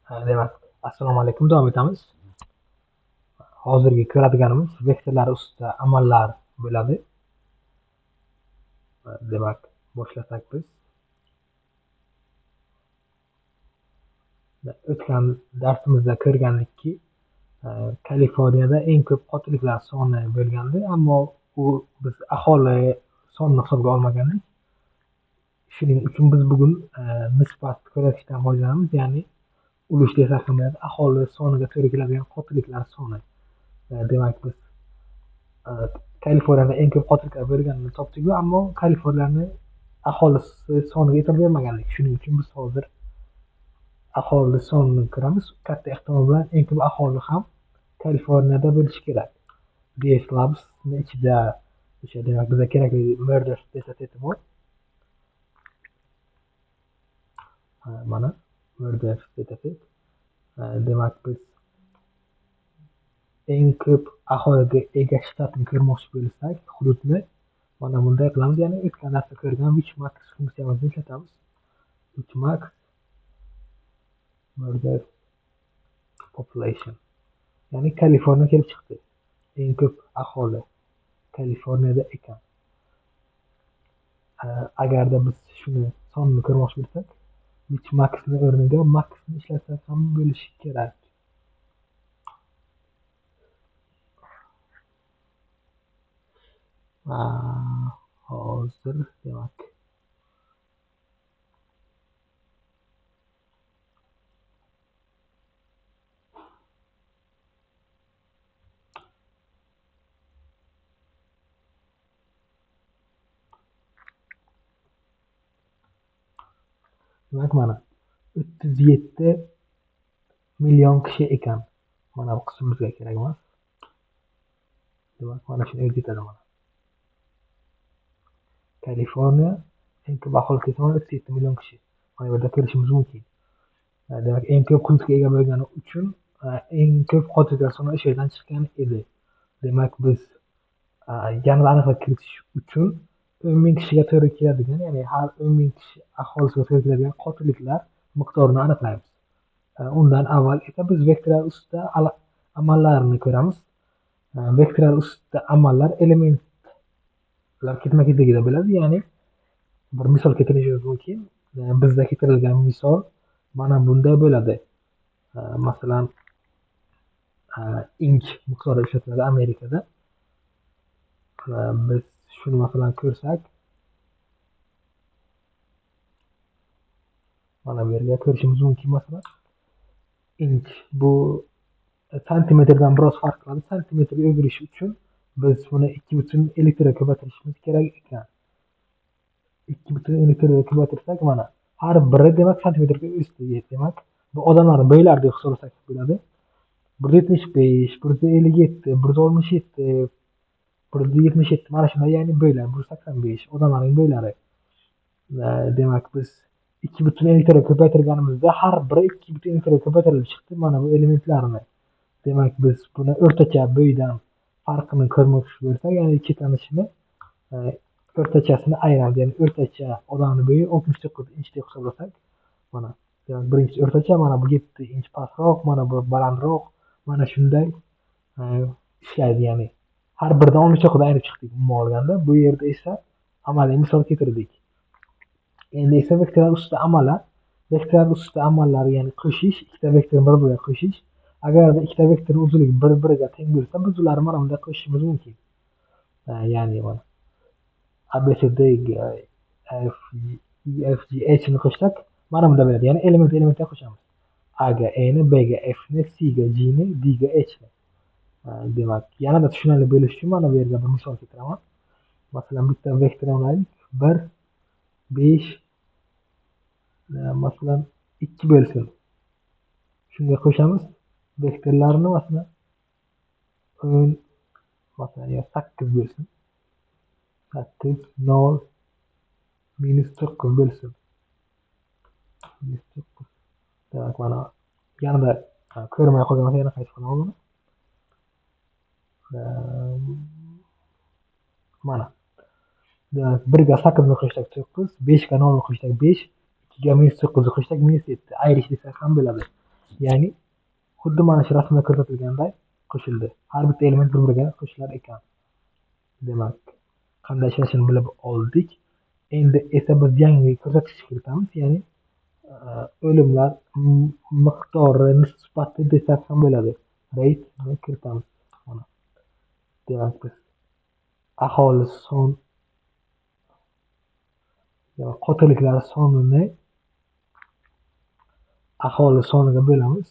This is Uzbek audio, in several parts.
Demak, assalomu alaykum, davom etamiz. Hozirgi ko'radiganimiz vektorlar ustida amallar bo'ladi. Demak, boshlasak biz. O'tgan darsimizda ko'rgandikki, Kaliforniyada eng ko'p qotilliklar soni bo'lgandi, ammo biz aholi sonini hisobga olmagandik. Shuning uchun biz bugun nisbat ko'rsatishdan foydalanamiz, ya'ni ulush desak ham bo'ladi, aholi soniga to'g'ri keladigan qotilliklar soni. Demak, biz Kaliforniyada eng ko'p qotilliklar bo'lganini topdik-ku, ammo Kaliforniyani aholisi soniga e'tibor bermagandik. Shuning uchun biz hozir aholi sonini ko'ramiz. Katta ehtimol bilan eng ko'p aholi ham Kaliforniyada bo'lishi kerak. DS Labs'ni ichida o'sha demak bizga kerakli murder data bor. Mana murder data. Demak biz eng ko'p aholiga ega shtatni ko'rmoqchi bo'lsak, hududni mana bunday qilamiz. Ya'ni o'tgan darsda ko'rgan Witchmark funksiyamizni ishlatamiz. Witchmark murder population. Ya'ni Kaliforniya kelib chiqdi. Eng ko'p aholi Kaliforniyada ekan. Agarda biz shuni sonini ko'rmoqchi bo'lsak, Witchmark'ni o'rniga maxni ishlatsak ham bo'lishi kerak. Hozir demak mana 37 million kishi ekan. Mana bu qism bizga kerak emas. Demak, mana shuni o'rgatadi mana. Kaliforniya eng ko'p aholi soni 37 million kishi. Mana bu yerda ko'rishimiz mumkin. Demak, eng ko'p hududga ega bo'lgani uchun eng ko'p qotilliklar soni o'sha yerdan chiqqan edi. Demak, biz yanada aniqlik kiritish uchun 10 ming kishiga to'g'ri keladigan, ya'ni har 10 ming kishi aholisiga to'g'ri keladigan qotilliklar miqdorini aniqlaymiz. Undan avval esa biz vektorlar ustida amallarni ko'ramiz. Vektorlar ustida amallar elementlar ketma-ketligida bo'ladi, ya'ni bir misol keltirishimiz mumkin. Bizda keltirilgan misol mana bunday bo'ladi. Masalan, inch miqdori ishlatiladi Amerikada. Biz shuni masalan ko'rsak, mana bu yerga ko'rishimiz mumkin. Masalan, inch bu santimetrdan biroz farq qiladi. Santimetrga o'girish uchun biz buni 2,5 ga ko'paytirishimiz kerak ekan. 2,5 ga ko'paytirsak, mana har biri demak santimetrga o'sdi. Demak, bu odamlarni bo'ylari deb hisoblasak bo'ladi. 175, 157, 167, 177 mana shunday, ya'ni bo'ylar 185 odamlarning bo'ylari. Demak, biz 2,5 ga ko'paytirganimizda har biri 2,5 ga ko'paytirilib chiqdi mana bu elementlarni. Demak, biz buni o'rtacha bo'ydan farqini ko'rmoqchi bo'lsak, ya'ni chetlanishini o'rtachasini ayiramiz. Ya'ni o'rtacha odamning bo'yi 69 inch deb hisoblasak, mana demak birinchi o'rtacha, mana bu 7 inch pastroq, mana bu balandroq, mana shunday ishlaydi. Ya'ni har biridan 13 cho'qqidan ayirib chiqdik umuman olganda. Bu yerda esa amaliy misol keltirdik. Endi esa vektorlar ustida amallar. Vektorlar ustida amallar, ya'ni qo'shish, ikkita vektorni bir-biriga qo'shish. Agarda ikkita vektorning uzunligi bir-biriga teng bo'lsa, biz ularni mana bunday qo'shishimiz mumkin. Ya'ni mana ABCD ga F ni qo'shsak, mana bunda bo'ladi. Ya'ni element-elementga qo'shamiz. A ga E ni, B ga F ni, C ga G ni, D ga H ni. Demak, yanada tushunarli bo'lish uchun mana bu yerga bir misol keltiraman. Masalan, bitta vektorni olaylik. 1, 5, masalan 2 bo'lsin. Shunga qo'shamiz vektorlarni, masalan 10, masalan 8 bo'lsin. 8, 0, -9 bo'lsin. -9. Demak, mana yanada ko'rmay qolgan bo'lsa yana qaytib qilaman buni. Mana. Demak, 1 ga 8 ni qo'shsak 9, 5 ga 0 ni qo'shsak 5, 2 ga -9 ni qo'shsak -7. Ayirish desak ham bo'ladi. Ya'ni xuddi mana shu rasmda ko'rsatilganday qo'shildi. Har bitta element bir-biriga qo'shilar ekan. Demak, qanday ishlashini bilib oldik. Endi esa biz yangi ko'rsatkich kiritamiz, ya'ni o'limlar miqdori nisbati desak ham bo'ladi. Rate kiritamiz. Mana. Demak, biz aholi son qotilliklar sonini aholi soniga bo'lamiz.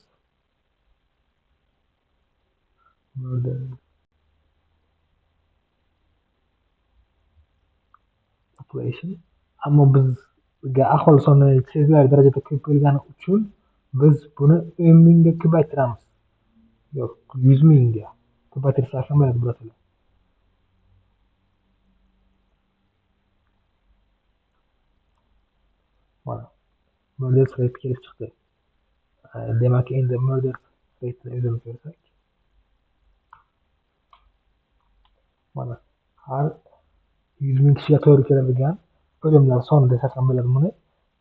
Murder population. Ammo bizga aholi soni sezilarli darajada ko'p bo'lgani uchun biz buni 10 mingga ko'paytiramiz. Yo'q, 100 mingga ko'paytirsak ham bo'ladi, birodarlar. Mana. Murder rate kelib chiqdi. Demak, endi murder rate'ni o'zini ko'rsak. Mana. Har 100 ming kishiga to'g'ri keladigan o'limlar soni desak ham bo'ladi buni.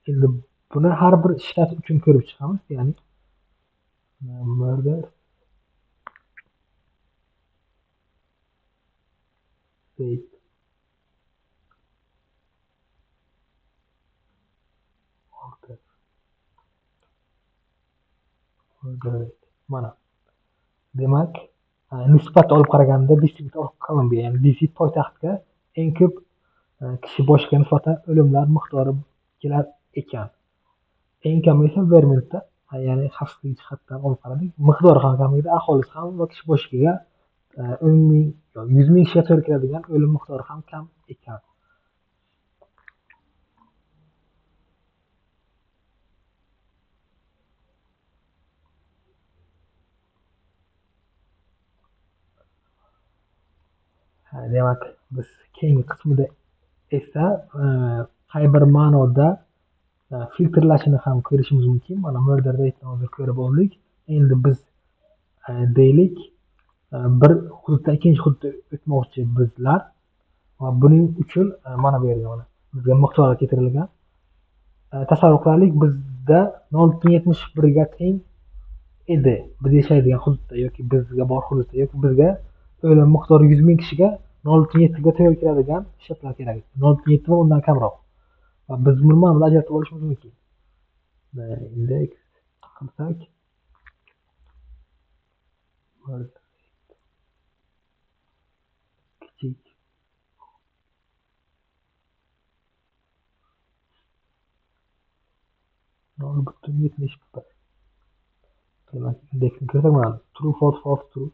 Endi buni har bir shtat uchun ko'rib chiqamiz, ya'ni murder rate mana. Demak, nisbat olib qaraganda District of Columbia, ya'ni DC poytaxtga eng ko'p kishi boshiga nisbatan o'limlar miqdori kelar ekan. Eng kami esa Vermontda, ya'ni xavfsizlik jihatdan olib qaradik. Miqdori ham kam edi, aholisi ham va kishi boshiga 10 ming yoki 100 ming kishiga to'g'ri keladigan o'lim miqdori ham kam ekan. Demak, biz keyingi qismida esa qay bir ma'noda filtrlashini ham ko'rishimiz mumkin. Mana murder rate'ni hozir ko'rib oldik. Endi biz deylik bir hududdan ikkinchi hududga o'tmoqchi bizlar va buning uchun mana bu yerga mana bizga miqdor keltirilgan. Tasavvur qilaylik, bizda 0.71 ga teng edi biz yashaydigan hududda yoki bizga bor hududda yoki bizga o'lim miqdori 100 ming kishiga 0.7 ga to'g'ri keladigan shtatlar kerak. 0.7 va undan kamroq. Va biz buni mana bunday ajratib olishimiz mumkin. Index qilsak kichik 0.71. Demak, indeksni ko'rsak mana true, false, false, true.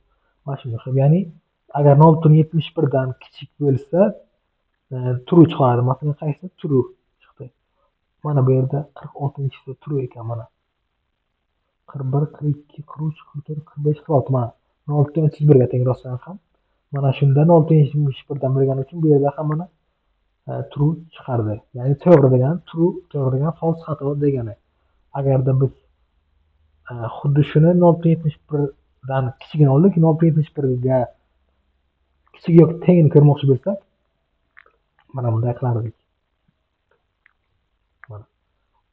Mana shunga o'xshab, ya'ni agar 0.71 dan kichik bo'lsa, true chiqadi. Masalan, qaysi true chiqdi? Mana bu yerda 46-si true ekan mana. 41, 42, 43, 44, 45, 46 mana 0.31 ga teng rostdan ham. Mana shunda 0.71 dan bo'lgani uchun bu yerda ham mana true chiqardi. Ya'ni to'g'ri degan true, to'g'ri degan false, xato degani. Agarda biz xuddi shuni 0.71 dan kichigini oldik, 0.71 ga kichik yoki tengini ko'rmoqchi bo'lsak, mana bunday qilardik. Mana.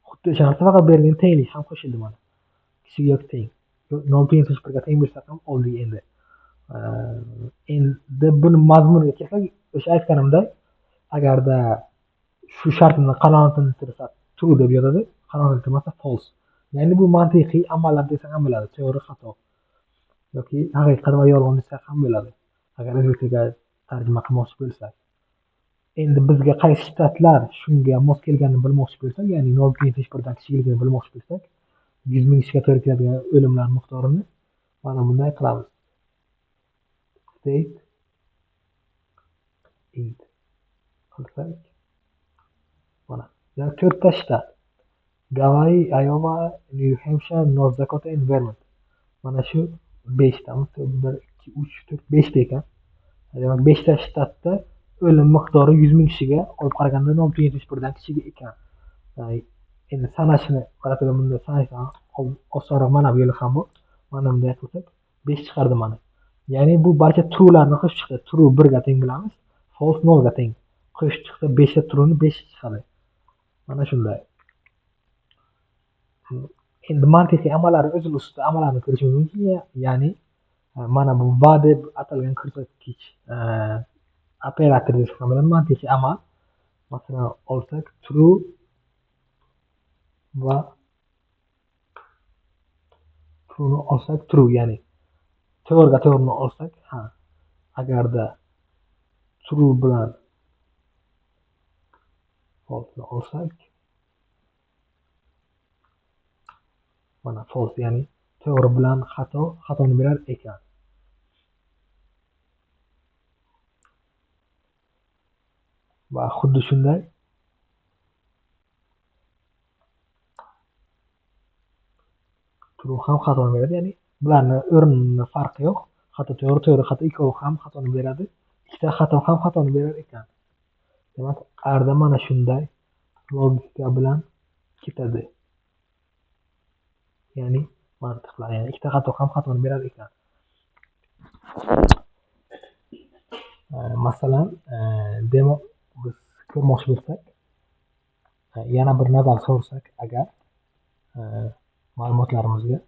Xuddi o'sha narsa, faqat bu yerga tenglik ham qo'shildi mana. Kichik yoki teng. 0.71 ga teng bo'lsa ham oldik endi. Endi buni mazmuniga kelsak, o'sha aytganimdek, agarda shu shartni qanoatlantirsa true deb yozadi, qanoatlantirmasa false. Ya'ni bu mantiqiy amallar desak ham bo'ladi, to'g'ri, xato yoki haqiqat va yolg'on desak ham bo'ladi. Agar o'zbek tiliga tarjima qilmoqchi bo'lsak. Endi bizga qaysi shtatlar shunga mos kelganini bilmoqchi bo'lsak, ya'ni 0.71 dan kichikligini bilmoqchi bo'lsak, 100 ming kishiga to'g'ri keladigan o'limlar miqdorini mana bunday qilamiz. State int qilsak, mana yana 4 ta shtat: Gavayi, Iowa, New Hampshire, North Dakota, Vermont. Mana shu 5 ta, 1, 2, 3, 4, 5 ta ekan. Demak, 5 ta shtatda o'lim miqdori 100 ming kishiga olib qaraganda 0.71 dan kichik ekan. Endi sanashni qaratilgan bunda sanashdan osonroq mana bu yo'li ham bor. Mana bunday qilsak 5 chiqardi mana. Ya'ni bu barcha true'larni qo'shib chiqdi. True 1 ga teng bilamiz, false 0 ga teng. Qo'shib chiqdi 5 ta true'ni 5 chiqadi. Mana shunday. Endi mantiqiy amallar o'zini ustida amallarni ko'rishimiz mumkin. Ya'ni mana bu va deb atalgan ko'rsatkich operator deb hisoblanadi mantiqiy amal. Masalan olsak true va true'ni olsak true, ya'ni to'g'riga to'g'rini olsak ha, agarda true bilan false'ni olsak mana false, ya'ni to'g'ri bilan xatoni berar ekan. Va xuddi shunday true ham xatoni beradi, ya'ni bularni o'rnini farqi yo'q. Xato to'g'ri xato ikkovi ham xatoni beradi. Ikkita xato ham xatoni berar ekan. Demak, arda mana shunday logika bilan ketadi. Ya'ni mantiqlar, ya'ni ikkita xato ham xatoni berar ekan. Masalan, demak biz ko'rmoqchi bo'lsak, yana bir nazar solsak agar ma'lumotlarimizga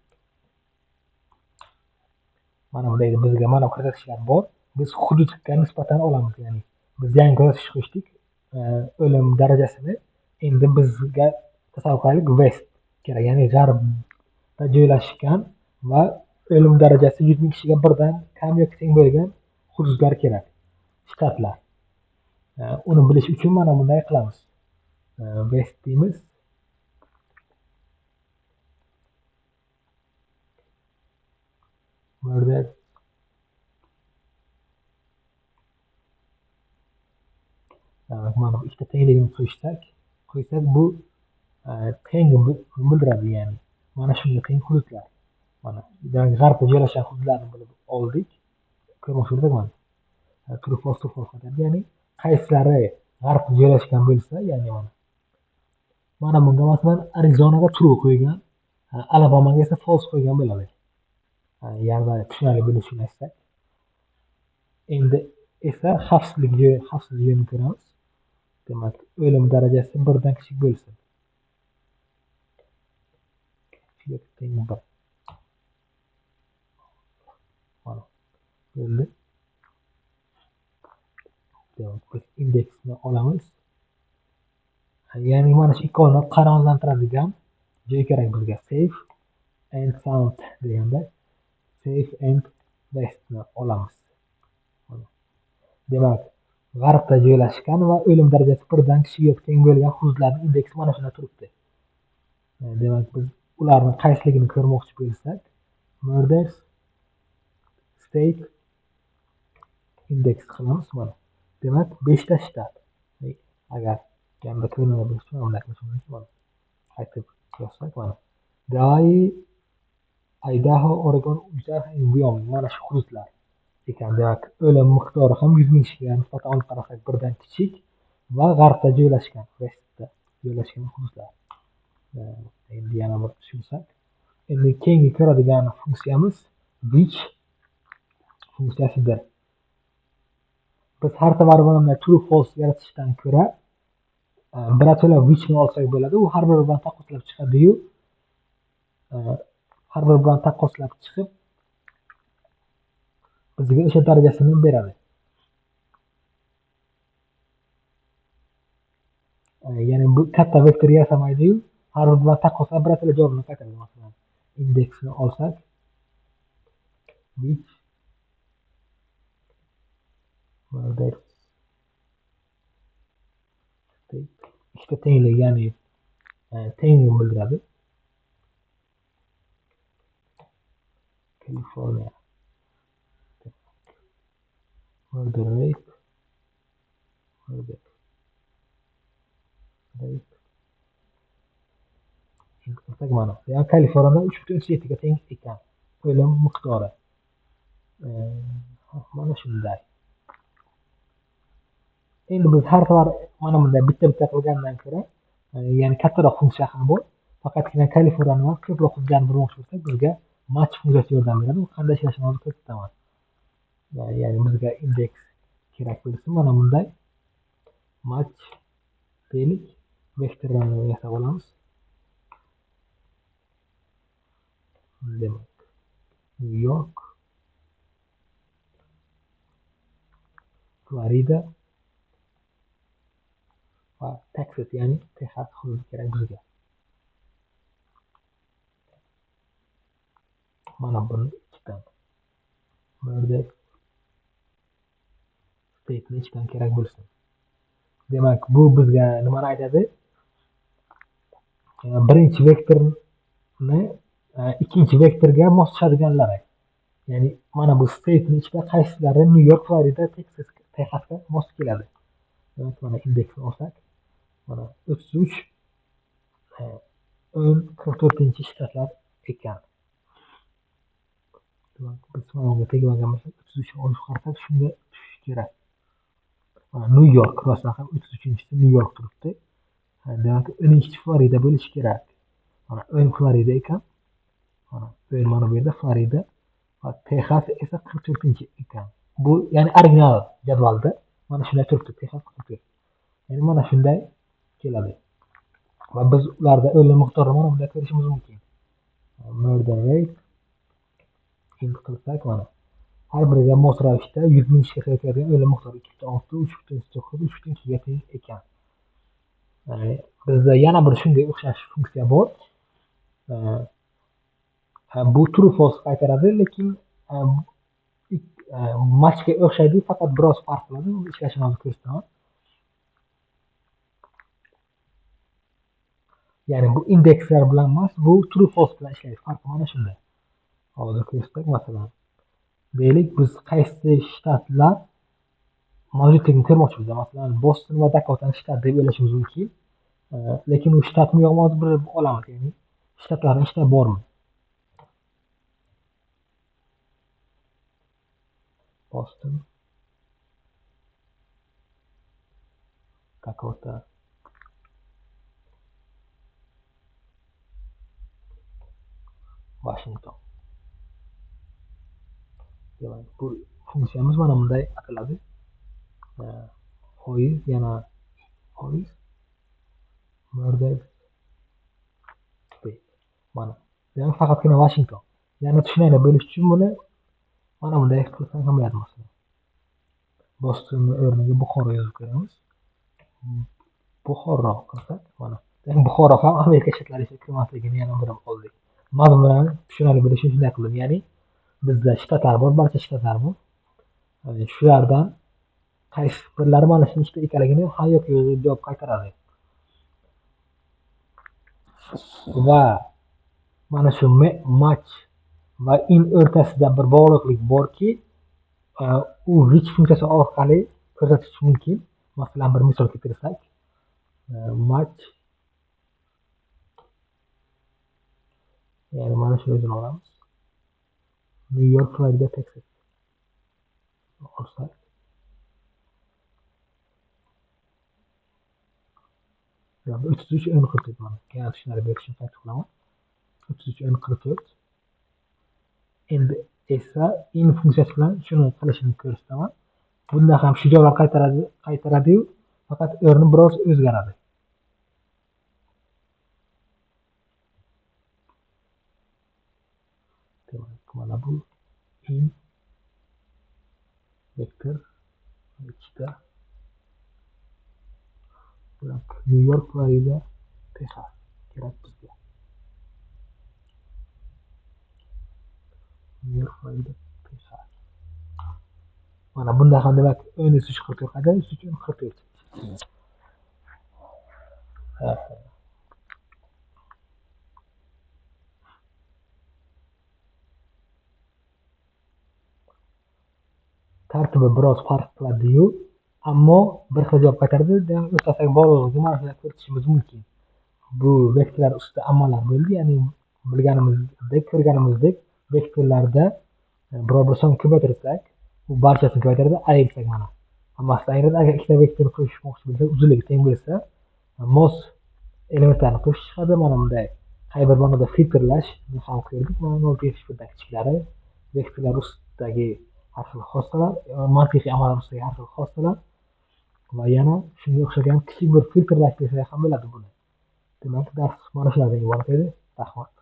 mana bunday bizga mana ko'rsatkichlar bor. Biz hududga nisbatan olamiz, ya'ni biz yangi ko'rsatkich qo'shdik, o'lim darajasini endi bizga tasavvur qilaylik west kerak, ya'ni g'arbda joylashgan va o'lim darajasi 100 ming kishiga birdan kam yoki teng bo'lgan hududlar kerak, shtatlar. Uni bilish uchun mana bunday qilamiz. West deymiz. Murder mana bu ikkita tengligini qo'ysak bu teng bildiradi, ya'ni mana shunga teng hududlar. Mana g'arbda joylashgan hududlarni bilib oldik. Ko'rmoqchi bo'lsak mana true false qotadi, ya'ni qaysilari g'arbda joylashgan bo'lsa, ya'ni mana bunga masalan Arizonaga true qo'ygan, Alabamaga esa false qo'ygan bo'ladi. Ya'ni tushunarli bo'lishini aytsak. Endi esa xavfsizlik joyini ko'ramiz. Demak, o'lim darajasi birdan kichik bo'lsin. Teng bir. Mana bo'ldi. Demak, biz indeksni olamiz. Ya'ni mana shu ikkovini qanoatlantiradigan joy kerak bizga. Safe and sound deganda safe and westni olamiz. Demak, g'arbda joylashgan va o'lim darajasi birdan kichik yoki teng bo'lgan hududlarning indeksi mana shunda turibdi. Demak, biz ularni qaysiligini ko'rmoqchi bo'lsak, murders state index qilamiz mana. Demak, 5 ta shtat. Agar kamda ko'rinadi bo'lsa, bunday qilishimiz mumkin mana. Aytib yozsak mana. Hawaii, Idaho, Oregon, Utah, Wyoming mana shu hududlar ekan. Demak, o'lim miqdori ham 100 ming kishiga nisbatan olib qarasak birdan kichik va g'arbda joylashgan, westda joylashgan hududlar. Endi yana bir tushunsak, endi keyingi ko'radigan funksiyamiz which funksiyasidir. Biz har safar buni true false yaratishdan ko'ra birato'la whichni olsak bo'ladi. U har biri bilan taqqoslab chiqadi-yu, har biri bilan taqqoslab chiqib bizga o'sha darajasini beradi. Ya'ni bu katta vektor yasamaydi-yu, har bir bilan taqqoslab birato'la javobni qaytaradi. Masalan, indeksni olsak, which ikkita tenglik, ya'ni tenglikni bildiradi. California murder rate mana. Ya'ni Kaliforniyada 3.7 ga teng ekan o'lim miqdori. Mana shunday. Endi biz har safar mana bunday bitta qilgandan ko'ra, ya'ni kattaroq funksiya ham bor. Faqatgina Kaliforniyani ko'proq hujjatni bilmoqchi bo'lsak, bizga match funksiyasi yordam beradi. U qanday ishlashini hozir ko'rsataman. Ya'ni bizga indeks kerak bo'lsa, mana bunday match deylik, vektorlarni yasab olamiz. demak New York, Florida va Texas, ya'ni Texas hududi kerak bizga. Mana buni ichidan bu yerda state'ni ichidan kerak bo'lsin. Demak, bu bizga nimani aytadi? Birinchi vektorni ikkinchi vektorga mos tushadiganlari. Ya'ni mana bu state'ni ichida qaysilari New York, Florida, Texasga mos keladi. Demak, mana indeksni olsak, mana 33 44 shtatlar ekan. Demak, biz sinovga tegmagan bo'lsak 33 olib chiqarsak shunga tushishi kerak. Mana New York rostdan ham 33-chisi New York turibdi. Demak, 10-chi Florida bo'lishi kerak. Mana 10 Florida ekan. Mana bu yerda Florida va Texas esa 44 ekan. Bu ya'ni original jadvalda mana shunday turibdi, Texas 44. Ya'ni mana shunday keladi. Va biz ularda o'lim miqdorini mana bunday ko'rishimiz mumkin. Murder rate int qilsak, mana har biriga mos ravishda 100 ming kishiga keladigan o'lim miqdori 2.6, 3.9, 3.2 ga teng ekan. Bizda yana bir shunga o'xshash funksiya bor. Bu true false qaytaradi, lekin matchga o'xshaydi, faqat biroz farq qiladi. Uni ishlashini hozir ko'rsataman. Ya'ni bu indekslar bilan emas, bu true false bilan ishlaydi. Farqi mana shunda. Hozir ko'rsak, masalan, deylik biz qaysi shtatlar mavjudligini ko'rmoqchimiz. Masalan, Boston va Dakotani shtat deb o'ylashimiz mumkin. Lekin u shtatmi yo'qmi hozir bilib olamiz. Ya'ni shtatlarning ichida bormi? Boston, Dakota, Washington. Demak, bu funksiyamiz mana bunday ataladi. Foiz, yana foiz, murder state. Mana. Demak, faqatgina Washington. Yana tushunayli bo'lish uchun buni mana bunday qilsam ham bo'ladi masalan. Bostonning o'rniga Buxoro yozib qo'yamiz. Buxoro qilsak, mana. Demak, Buxoro ham Amerika shtatlariga kirmasligini yana bir oldik. Mazmunan tushunarli bo'lishi uchun shunday qildim. Ya'ni bizda shtatlar bor, barcha shtatlar bor. Shulardan qaysi birlari mana shu ishda ekanligini ha yoki yo'q deb javob qaytaradi. Va mana shu match va in o'rtasida bir bog'liqlik borki, u which funksiyasi orqali ko'rsatish mumkin. Masalan, bir misol keltirsak, match, ya'ni mana shu o'zini olamiz. New York, Florida, Texas olsak, yani 33 ön 44 mana. Yana tushunarli bo'lishini ta'kidlaman. 33 ön 44. Endi esa in funksiyasi bilan shuni qilishini ko'rsataman. Bunda ham shu javoblar qaytaradi-yu, faqat o'rni biroz o'zgaradi. Demak, mana bu in vektor ichida New York, Florida, Texas kerak bizga. New York, Florida, Texas. Mana bunda ham demak 1344 qada 1344. Tartibi biroz farq qiladi-yu, ammo bir xil javob qaytaradi. Demak, o'rtasidagi bog'liqlikni mana shunday ko'rsatishimiz mumkin. Bu vektorlar ustida ammolar bo'ldi, ya'ni bilganimizdek, ko'rganimizdek vektorlarda biror bir son ko'paytirsak, u barchasini ko'paytiradi, ayirsak mana. Hammasini ayiradi. Agar ikkita vektorni qo'shmoqchi bo'lsak, uzunligi teng bo'lsa, mos elementlarni qo'shib chiqadi. Mana bunday qay bir ma'noda filtrlashni ham ko'rdik. Mana 0.1 kichiklar vektorlar ustidagi har xil xossalar, mantiqiy amallar ustidagi har xil xossalar va yana shunga o'xshagan kichik bir filtrlash desak ham bo'ladi buni. Demak, dars mana shulardan iborat edi. Rahmat.